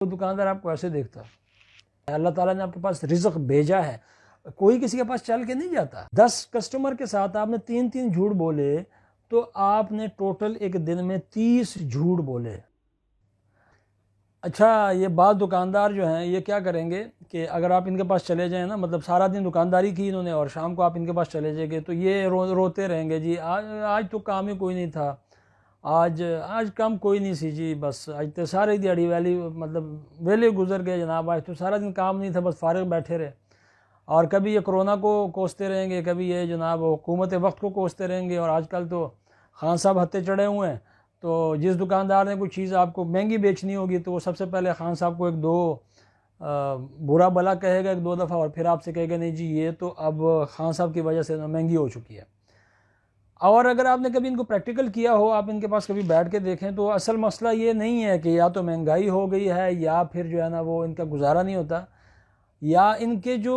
वो दुकानदार आपको ऐसे देखता है। अल्लाह ताला ने आपके पास रिज़्क़ भेजा है, कोई किसी के पास चल के नहीं जाता। 10 कस्टमर के साथ आपने 3-3 झूठ बोले तो आपने टोटल एक दिन में 30 झूठ बोले। अच्छा, ये बाद दुकानदार जो हैं ये क्या करेंगे कि अगर आप इनके पास चले जाएं ना, मतलब सारा दिन दुकानदारी की इन्होंने और शाम को आप इनके पास चले जाएंगे तो ये रोते रहेंगे, जी आज तो काम ही कोई नहीं था, आज काम कोई नहीं सी जी, बस आज तो सारी दिहाड़ी वाली मतलब वेले गुजर गए जनाब, आज तो सारा दिन काम नहीं था, बस फारिग बैठे रहे। और कभी ये कोरोना को कोसते रहेंगे, कभी ये जनाब हुकूमत वक्त को कोसते रहेंगे। और आजकल तो खान साहब हत्ते चढ़े हुए हैं, तो जिस दुकानदार ने कोई चीज़ आपको महंगी बेचनी होगी तो वो सबसे पहले खान साहब को 1-2 बुरा भला कहेगा 1-2 दफ़ा, और फिर आपसे कहेगा नहीं जी ये तो अब खान साहब की वजह से महंगी हो चुकी है। और अगर आपने कभी इनको प्रैक्टिकल किया हो, आप इनके पास कभी बैठ के देखें तो असल मसला ये नहीं है कि या तो महंगाई हो गई है या फिर जो है ना वो इनका गुजारा नहीं होता, या इनके जो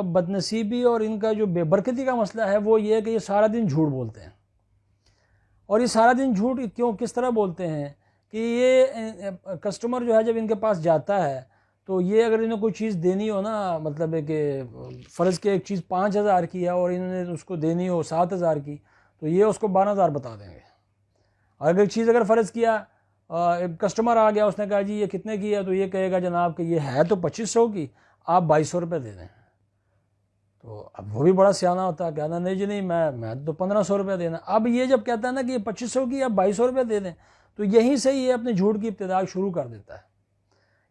बदनसीबी और इनका जो बेबरकती का मसला है वो ये है कि ये सारा दिन झूठ बोलते हैं। और ये सारा दिन झूठ क्यों किस तरह बोलते हैं कि ये कस्टमर जो है जब इनके पास जाता है तो ये अगर इन्हें कोई चीज़ देनी हो ना, मतलब है कि फ़र्ज़ के एक चीज़ 5,000 की है और इन्होंने उसको देनी हो 7,000 की, तो ये उसको 12,000 बता देंगे। और अगर चीज़ अगर फ़र्ज़ किया एक कस्टमर आ गया, उसने कहा जी ये कितने की है, तो ये कहेगा जनाब कि ये है तो 2500 की, आप 2200 रुपये दे दें। तो अब वो भी बड़ा सियाना होता है, कहना नहीं जी नहीं मैं तो 1500 रुपये देना। अब ये जब कहता है ना कि ये 2500 की आप 2200 रुपये दे दें, तो यहीं से ये अपने झूठ की इब्तिदा शुरू कर देता है,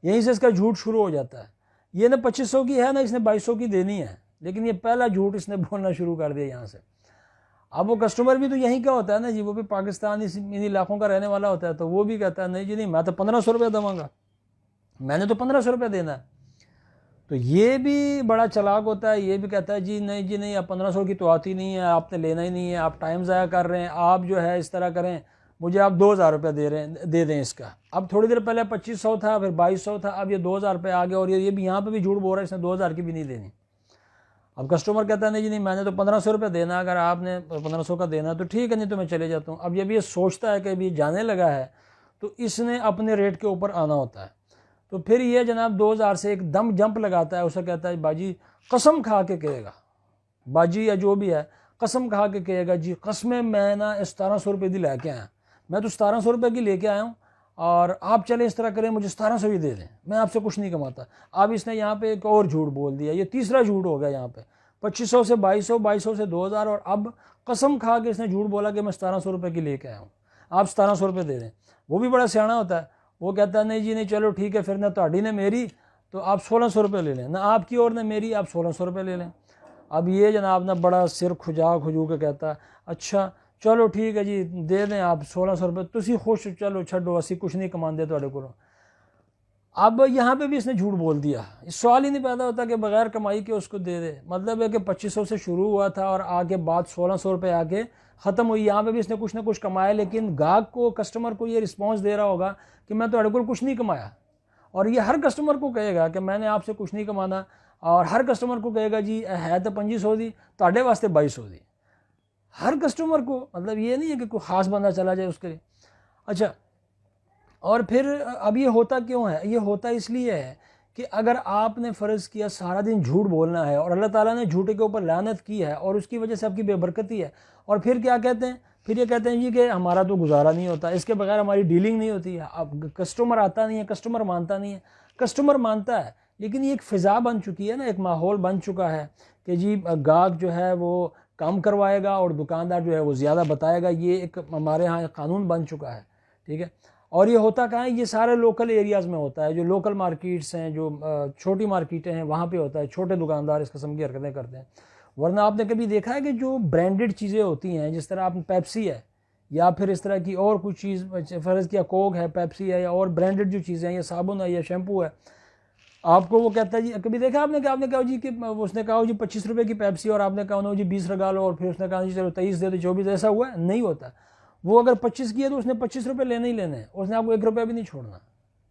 यहीं से इसका झूठ शुरू हो जाता है। ये ना 2500 की है ना इसने 2200 की देनी है, लेकिन ये पहला झूठ इसने बोलना शुरू कर दिया यहाँ से। अब वो कस्टमर भी तो यहीं का होता है ना जी, वो भी पाकिस्तान इन इलाकों का रहने वाला होता है, तो वो भी कहता है नहीं जी नहीं मैं तो 1500 रुपये दूँगा, मैंने तो 1500 रुपये देना है। तो ये भी बड़ा चालाक होता है, ये भी कहता है जी नहीं आप 1500 की तो आती नहीं है, आपने लेना ही नहीं है, आप टाइम ज़ाया कर रहे हैं, आप जो है इस तरह करें, मुझे आप 2,000 रुपये दे दें इसका। अब थोड़ी देर पहले 2500 था, फिर 2200 था, अब ये 2,000 रुपये आ गया, और ये भी यहाँ पे भी झूठ बोल रहा है, इसने 2,000 की भी नहीं देनी। अब कस्टमर कहता है नहीं जी नहीं मैंने तो 1500 रुपये देना, अगर आपने 1500 का देना तो ठीक है, नहीं तो मैं चले जाता हूँ। अब जब ये सोचता है कि अभी जाने लगा है तो इसने अपने रेट के ऊपर आना होता है, तो फिर ये जनाब 2000 से एकदम जंप लगाता है, उसे कहता है बाजी कसम खा के कहेगा, बाजी या जो भी है कसम खा के कहेगा जी कसमें मैं ना 1700 रुपये की लेके आया, मैं तो 1700 रुपये की लेके आया हूँ, और आप चले इस तरह करें मुझे 1700 ही दे दें, मैं आपसे कुछ नहीं कमाता। अब इसने यहाँ पे एक और झूठ बोल दिया, ये तीसरा झूठ हो गया यहाँ पे, 2500 से 2200, 2200 से 2000, और अब कसम खा के इसने झूठ बोला कि मैं 1700 रुपये की लेके आया हूँ, आप 1700 रुपये दे दें। वो भी बड़ा सियाना होता है, वो कहता है नहीं जी नहीं चलो ठीक है, फिर ना ताड़ी ने मेरी तो आप 1600 रुपये ले लें, ना आपकी और ना मेरी, आप 1600 रुपये ले लें। अब ये जनाब ना बड़ा सिर खुजू के कहता है अच्छा चलो ठीक है जी दे दें आप 1600 रुपये, तुसी खुश चलो छो असी कुछ नहीं कमाते थोड़े को। अब यहाँ पे भी इसने झूठ बोल दिया, इस सवाल ही नहीं पैदा होता कि बगैर कमाई के उसको दे दे, मतलब है कि 2500 से शुरू हुआ था और आगे बात 1600 रुपये आके ख़त्म हुई। यहाँ पे भी इसने कुछ ना कुछ कमाया, लेकिन गाहक को कस्टमर को ये रिस्पॉन्स दे रहा होगा कि मैं तो को कुछ नहीं कमाया, और ये हर कस्टमर को कहेगा कि मैंने आपसे कुछ नहीं कमाना, और हर कस्टमर को कहेगा जी है तो 2500 दी ताड़े वास्ते 2200 दी, हर कस्टमर को, मतलब ये नहीं है कि कोई ख़ास बंदा चला जाए उसके लिए। अच्छा, और फिर अब ये होता क्यों है, ये होता इसलिए है कि अगर आपने फ़र्ज़ किया सारा दिन झूठ बोलना है और अल्लाह ताला ने झूठे के ऊपर लानत की है और उसकी वजह से आपकी बेबरकती है, और फिर क्या कहते हैं, फिर ये कहते हैं जी कि हमारा तो गुजारा नहीं होता, इसके बगैर हमारी डीलिंग नहीं होती है। अब कस्टमर आता नहीं है, कस्टमर मानता नहीं है, कस्टमर मानता है, लेकिन ये एक फ़िज़ा बन चुकी है ना, एक माहौल बन चुका है कि जी गाहक जो है वो कम करवाएगा और दुकानदार जो है वो ज़्यादा बताएगा, ये एक हमारे यहाँ कानून बन चुका है, ठीक है। और ये होता कहाँ है, ये सारे लोकल एरियाज़ में होता है, जो लोकल मार्केट्स हैं, जो छोटी मार्केटें हैं, वहाँ पे होता है, छोटे दुकानदार इस किस्म की हरकतें करते हैं। वरना आपने कभी देखा है कि जो ब्रांडेड चीज़ें होती हैं, जिस तरह आपने पेप्सी है या फिर इस तरह की और कुछ चीज़ फ़र्ज़ किया कोक है, पेप्सी है, या और ब्रांडेड जो चीज़ें हैं, या साबुन है या शैम्पू है, आपको वो कहता है जी, कभी देखा आपने कि आपने कहा जी कि उसने कहा जी 25 रुपये की पेप्सी और आपने कहा उन्होंने जी 20 लगा लो, और फिर उसने कहा जी चलो 23 दे दो 24, ऐसा हुआ है? नहीं होता। वो अगर 25 की है तो उसने 25 रुपये लेने ही लेने हैं, उसने आपको 1 रुपया भी नहीं छोड़ना,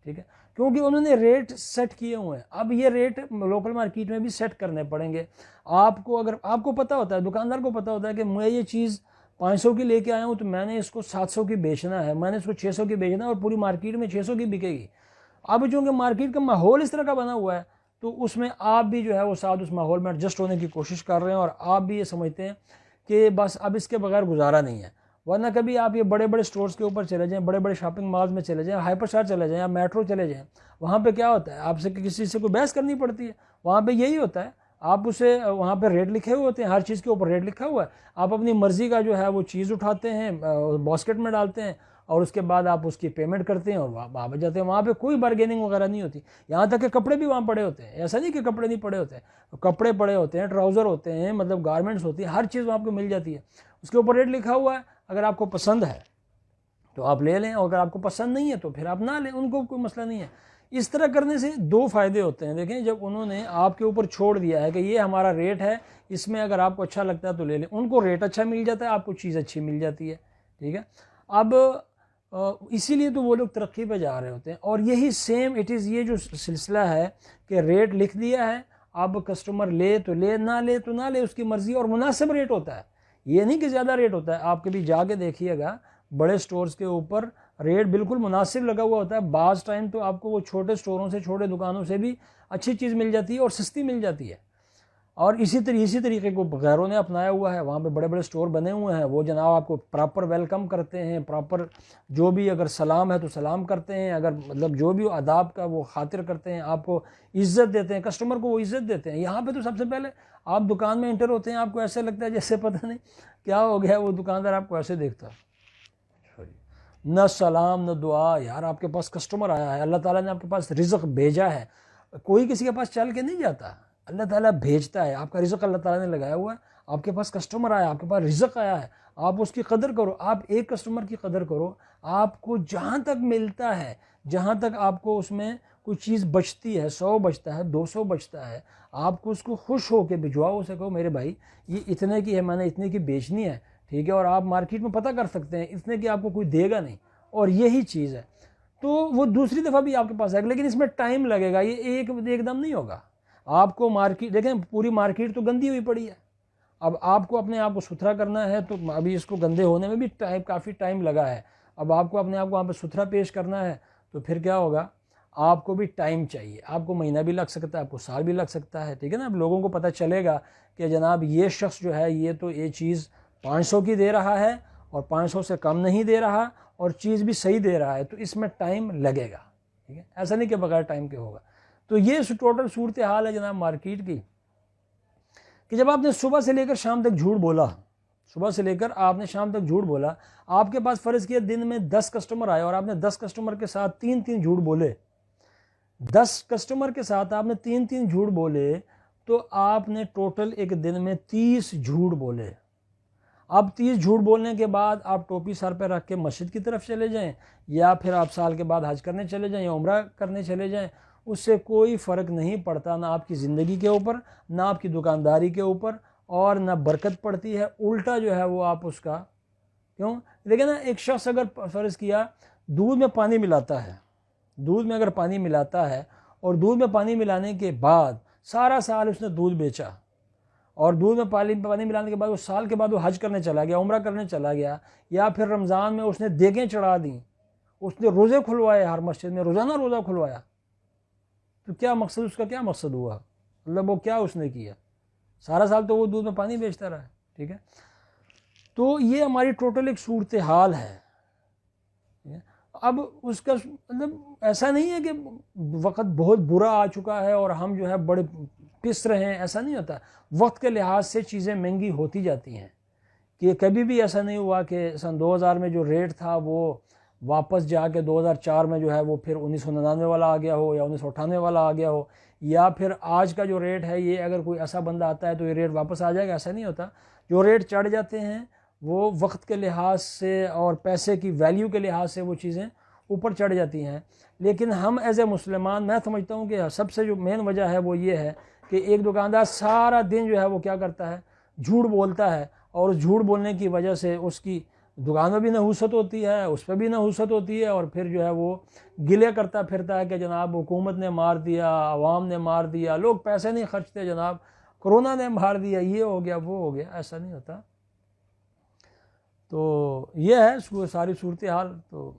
ठीक है, क्योंकि उन्होंने रेट सेट किए हुए हैं। अब ये रेट लोकल मार्केट में भी सेट करने पड़ेंगे आपको। अगर आपको पता होता है, दुकानदार को पता होता है कि मैं ये चीज़ 500 की लेके आया हूँ तो मैंने इसको 700 की बेचना है, मैंने इसको 600 की बेचना है और पूरी मार्केट में 600 की बिकेगी, अब चूँकि मार्केट का माहौल इस तरह का बना हुआ है तो उसमें आप भी जो है वो साथ उस माहौल में एडजस्ट होने की कोशिश कर रहे हैं और आप भी ये समझते हैं कि बस अब इसके बगैर गुजारा नहीं है। वरना कभी आप ये बड़े बड़े स्टोर्स के ऊपर चले जाएं, बड़े बड़े शॉपिंग मॉल्स में चले जाएं, हाइपर स्टार चले जाएं या मेट्रो चले जाएं, वहाँ पे क्या होता है, आपसे किसी से कोई बहस करनी पड़ती है। वहाँ पे यही होता है, आप उसे वहाँ पे रेट लिखे हुए होते हैं, हर चीज़ के ऊपर रेट लिखा हुआ है, आप अपनी मर्ज़ी का जो है वो चीज़ उठाते हैं, बास्केट में डालते हैं और उसके बाद आप उसकी पेमेंट करते हैं और वापस जाते हैं। वहाँ पे कोई बार्गेनिंग वगैरह नहीं होती। यहाँ तक कि कपड़े भी वहाँ पड़े होते हैं, ऐसा नहीं कि कपड़े नहीं पड़े होते हैं, कपड़े पड़े होते हैं, ट्राउज़र होते हैं, मतलब गारमेंट्स होती है, हर चीज़ वहाँ आपको मिल जाती है। उसके ऊपर रेट लिखा हुआ है, अगर आपको पसंद है तो आप ले लें और अगर आपको पसंद नहीं है तो फिर आप ना लें, उनको कोई मसला नहीं है। इस तरह करने से दो फ़ायदे होते हैं। देखें, जब उन्होंने आपके ऊपर छोड़ दिया है कि ये हमारा रेट है, इसमें अगर आपको अच्छा लगता है तो ले लें, उनको रेट अच्छा मिल जाता है, आपको चीज़ अच्छी मिल जाती है। ठीक है, अब इसीलिए तो वो लोग तरक्की पे जा रहे होते हैं। और यही सेम इट इज़, ये जो सिलसिला है कि रेट लिख दिया है, अब कस्टमर ले तो ले, ना ले तो ना ले, उसकी मर्ज़ी, और मुनासिब रेट होता है, ये नहीं कि ज़्यादा रेट होता है। आप कभी जाके देखिएगा बड़े स्टोर्स के ऊपर रेट बिल्कुल मुनासिब लगा हुआ होता है। बाज़ टाइम तो आपको वो छोटे स्टोरों से, छोटे दुकानों से भी अच्छी चीज़ मिल जाती है और सस्ती मिल जाती है। और इसी तरीके को गैरों ने अपनाया हुआ है। वहाँ पे बड़े बड़े स्टोर बने हुए हैं, वो जनाब आपको प्रॉपर वेलकम करते हैं, प्रॉपर जो भी अगर सलाम है तो सलाम करते हैं, अगर मतलब जो भी आदाब का वो खातिर करते हैं, आपको इज़्ज़त देते हैं, कस्टमर को वो इज़्ज़त देते हैं। यहाँ पे तो सबसे पहले आप दुकान में इंटर होते हैं, आपको ऐसे लगता है जैसे पता नहीं क्या हो गया, वो दुकानदार आपको ऐसे देखता है, न सलाम न दुआ। यार आपके पास कस्टमर आया है, अल्लाह ताला ने आपके पास रिज़्क़ भेजा है, कोई किसी के पास चल के नहीं जाता, अल्लाह ताला भेजता है, आपका रिज़्क़ अल्लाह ताला ने लगाया हुआ है, आपके पास कस्टमर आया, आपके पास रिज़्क़ आया है, आप उसकी कदर करो, आप एक कस्टमर की कदर करो। आपको जहाँ तक मिलता है, जहाँ तक आपको उसमें कोई चीज़ बचती है, 100 बचता है, 200 बचता है, आपको उसको खुश होकर भिजवाओ, उसे कहो मेरे भाई ये इतने की है, मैंने इतने की बेचनी है, ठीक है, और आप मार्केट में पता कर सकते हैं इतने की आपको कोई देगा नहीं, और यही चीज़ है। तो वो दूसरी दफ़ा भी आपके पास आएगा, लेकिन इसमें टाइम लगेगा, ये एकदम नहीं होगा। आपको मार्केट देखें, पूरी मार्केट तो गंदी हुई पड़ी है, अब आपको अपने आप को सुथरा करना है, तो अभी इसको गंदे होने में भी काफ़ी टाइम लगा है। अब आपको अपने आप को वहाँ पर सुथरा पेश करना है तो फिर क्या होगा, आपको भी टाइम चाहिए, आपको महीना भी लग सकता है, आपको साल भी लग सकता है। ठीक है ना, अब लोगों को पता चलेगा कि जनाब ये शख्स जो है ये तो ये चीज़ 500 की दे रहा है और 500 से कम नहीं दे रहा और चीज़ भी सही दे रहा है, तो इसमें टाइम लगेगा। ठीक है, ऐसा नहीं कि बगैर टाइम के होगा। तो ये टोटल सूरत हाल है जनाब मार्केट की, कि जब आपने सुबह से लेकर शाम तक झूठ बोला, सुबह से लेकर आपने शाम तक झूठ बोला, आपके पास फ़र्ज़ किया दिन में 10 कस्टमर आए और आपने 10 कस्टमर के साथ 3-3 झूठ बोले, 10 कस्टमर के साथ आपने 3-3 झूठ बोले, तो आपने टोटल एक दिन में 30 झूठ बोले। अब 30 झूठ बोलने के बाद आप टोपी सर पे रख के मस्जिद की तरफ चले जाएं, या फिर आप साल के बाद हज करने चले जाएं या उम्रा करने चले जाएं, उससे कोई फ़र्क नहीं पड़ता, ना आपकी ज़िंदगी के ऊपर, ना आपकी दुकानदारी के ऊपर, और ना बरकत पड़ती है। उल्टा जो है वो आप उसका, क्यों, देखिए ना, एक शख्स अगर फ़र्ज़ किया दूध में पानी मिलाता है, दूध में अगर पानी मिलाता है और दूध में पानी मिलाने के बाद सारा साल उसने दूध बेचा, और दूध में पानी मिलाने के बाद वो साल के बाद वो हज करने चला गया, उम्रा करने चला गया, या फिर रमज़ान में उसने देगें चढ़ा दी, उसने रोज़े खुलवाए, हर मस्जिद में रोज़ाना रोज़ा खुलवाया, तो क्या मकसद, उसका क्या मकसद हुआ, मतलब वो क्या उसने किया, सारा साल तो वो दूध में पानी बेचता रहा। ठीक है, तो ये हमारी टोटल एक सूरत हाल है। अब उसका मतलब ऐसा नहीं है कि वक्त बहुत बुरा आ चुका है और हम जो है बड़े पिस रहे हैं, ऐसा नहीं होता। वक्त के लिहाज से चीज़ें महंगी होती जाती हैं, कि कभी भी ऐसा नहीं हुआ कि सन 2000 में जो रेट था वो वापस जाके 2004 में जो है वो फिर 1999 वाला आ गया हो या 1998 वाला आ गया हो, या फिर आज का जो रेट है ये अगर कोई ऐसा बंदा आता है तो ये रेट वापस आ जाएगा, ऐसा नहीं होता। जो रेट चढ़ जाते हैं वो वक्त के लिहाज से और पैसे की वैल्यू के लिहाज से वो चीज़ें ऊपर चढ़ जाती हैं। लेकिन हम एज ए मुसलमान, मैं समझता हूँ कि सबसे जो मेन वजह है वो ये है कि एक दुकानदार सारा दिन जो है वो क्या करता है, झूठ बोलता है, और झूठ बोलने की वजह से उसकी दुकान में भी नहूसत होती है, उस पर भी नहूसत होती है, और फिर जो है वो गिले करता फिरता है कि जनाब हुकूमत ने मार दिया, आवाम ने मार दिया, लोग पैसे नहीं खर्चते जनाब, कोरोना ने मार दिया, ये हो गया वो हो गया, ऐसा नहीं होता। तो ये है सारी सूरत हाल। तो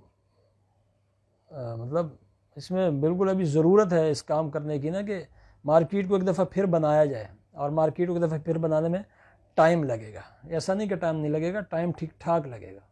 मतलब इसमें बिल्कुल अभी ज़रूरत है इस काम करने की ना, कि मार्केट को एक दफ़ा फिर बनाया जाए, और मार्केट को एक दफ़ा फिर बनाने में टाइम लगेगा। ऐसा नहीं कि टाइम नहीं लगेगा, टाइम ठीक ठाक लगेगा।